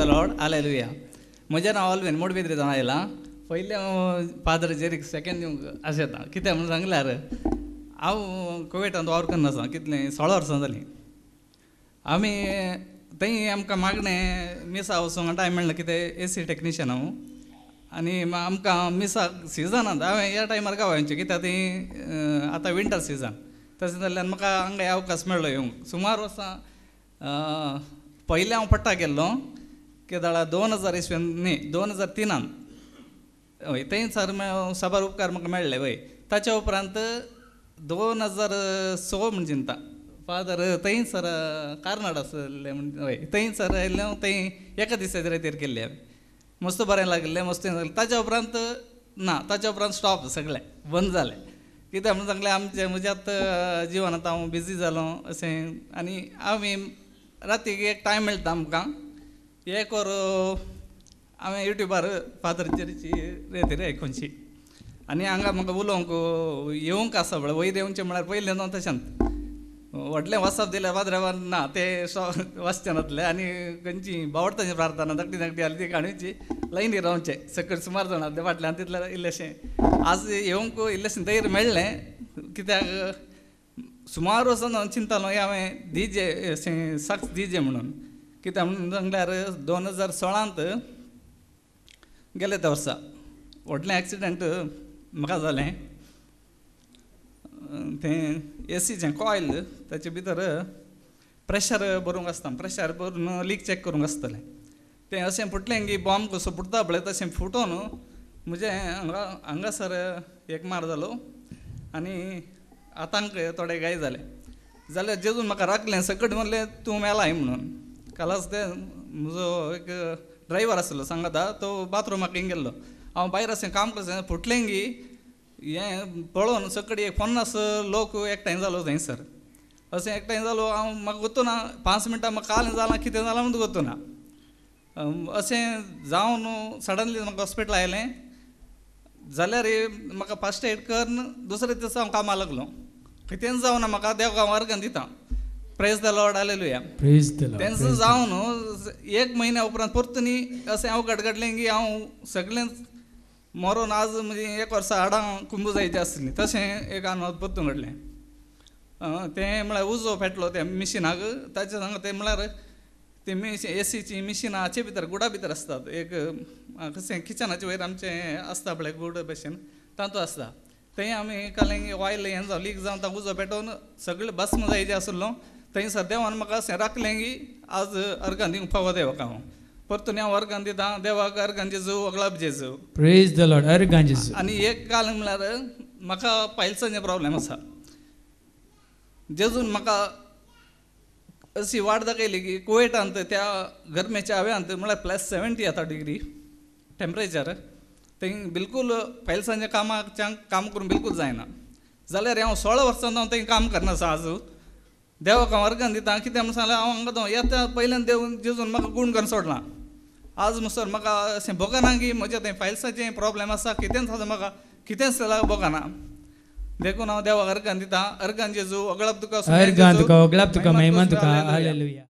The Lord hallelujah. म्हजें नांव ऑल्वेन मोडबिद्री जावन आयलां. पयलीं हांव फादर जेरीक सेकेंड दिवंक आशेतां. कित्याक म्हणून सांगल्यार हांव कुवेटांत वावर करना आसा कितलें 16 वर्सां जालीं. आमी थंय आमकां मागणें मिसा वचूंक टायम मेळना कितें AC टेक्निशियन हांव. आनी आमकां मिसाक सिजनांत हांवें ह्या टायमार गावचें कित्याक थंय आतां विंटर सिजन. तशें जाल्ल्यान म्हाका हांगा अवकाश मेळ्ळो येवंक. सुमार वर्सां पयलीं हांव पट्टा गेल्लो केदाळा 2000 इसवेन न्ही 2003 हय थंयसर सबार उपकार म्हाका मेळ्ळे वय. ताच्या उपरांत 2006 म्हण चिंता फादर थंयसर कार्नाड आसले म्हण हय थंयसर आयिल्ले हांव थंय एका दिसाचे रेतीर केल्ले हांवें. मस्त बरें लागलें मस्त ताच्या उपरांत ना ताच्या उपरांत स्टॉप सगळें बंद जालें. कित्याक म्हणून सांगलें म्हज्यात जिवनांत हांव बिजी जालो अशें. आनी आमी रातीक एक टायम मेळटा आमकां एक वर हांवें युट्यूबार फादर जेरीची रेतीर आयकुनशी. आनी हांगा म्हाका उलोवंक येवंक आसा म्हळ्यार वयर येवचें म्हळ्यार पयलें न्हू तशेंच व्हडलें वचप दिल्यार वाद्रेवार ना तें वचचें नासलें. आनी खंयची बावडताची प्रार्थना धाकटी धाकटी आली ती काणूची लायनी रावचें सकयल सुमार जाण आसले फाटल्यान तितलें इल्लेशें आज येवंक इल्लेशें धैर्य मेळ्ळें. कित्याक सुमार वचून हांव चिंतालो हांवें दिजे अशें साक्ष दिजे म्हणून. कित्याक म्हणून सांगल्यार 2016 गेले त्या वर्सा व्हडलें एक्सिडंट म्हाका जालें. तें ACचें कॉयल ताचे भितर प्रेशर भरूंक आसता. प्रेशर भरून लीक चॅक करूंक आसतलें. तें अशें फुटलें की बॉम्ब कसो फुटता पळय तशें फुटोन म्हजें हांगासर एक मार जालो आनी आतांक थोडे घाय जाले. जाल्यार जेजून म्हाका राखलें सकट म्हणलें तूं मेलाय म्हणून. कालाच ते म्हजो एक ड्रायव्हर आसलो सांगाता तो बाथरुमाक गेल्लो. हांव भायर अशें काम करता फुटलें की हें पळोवन सकट 50 लोक एकठांय जालो थंयसर. अशें एकठांय जालो हांव म्हाका गोतूना 5 मिनटां म्हाका काल जालां कितें जालां म्हणून गोतूना. अशें जावन सडनली म्हाका हॉस्पिटल आयलें. जाल्यार म्हाका फस्ट एड करन दुसरे दिसा हांव कामां लागलो. कितें जावना म्हाका देव वर्गान दिता. Praise the Lord hallelujah. तेंच जावन एक म्हयन्या उपरांत परतूनी अशें हांव घडघडलें की हांव सगळें मरोन आज म्हणजे एक वर्सा हाडां कुंब जायची आसलीं तशें एक अनुभव परतून घडलें. तें म्हळ्यार उजो पेटलो त्या मिशिनाक. ताचे सांग तें म्हळ्यार ती ACची मिशिनाचे भितर गुडा भितर आसतात. एक कशें किचनाचे वयर आमचें आसता पळय गूड भशेन तातूंत आसता. थंय आमी कालें ऑयल हें जावन लीक जावन ताका उजो पेटोवन सगळें भस्म जायचें आसलो. थंयसर देवान म्हाका अशें राखलें की आज अर्गां दिवंक फावो देवाक हांव. परतून हांव अर्गां दितां देवाक अर्गां जेजू वगळाप जेजू. प्रेज द लॉर्ड अर्गां जेजू. आनी एक काल म्हळ्यार म्हाका पायल्साचें प्रॉब्लेम आसा. जेजून म्हाका अशी वाट दाखयली की कुवेटांत त्या गरमेच्या हांवेंत म्हळ्यार +70 येता डिग्री टेम्परेचर. थंय बिलकूल पायल्सांच्या कामाच्यान काम करून बिलकूल जायना. जाल्यार हांव 16 वर्सां हांव थंय काम करना आसा आजू. देवाक हांव अर्गां दितां कित्याक म्हणून सांगल्यार हांव हांगा येता पयल्यान देव जेजून म्हाका गूण करून सोडना. आज म्हणसर म्हाका अशें भोगना की म्हजें थंय फायल्साचें प्रॉब्लेम आसा कितेंच आसा म्हाका कितेंच भोगना. देखून हांव देवाक अर्गां दितां. अर्गां जेजू वगळप तुका अर्गां तुका वगळप तुका महिमा तुका हालेलुया.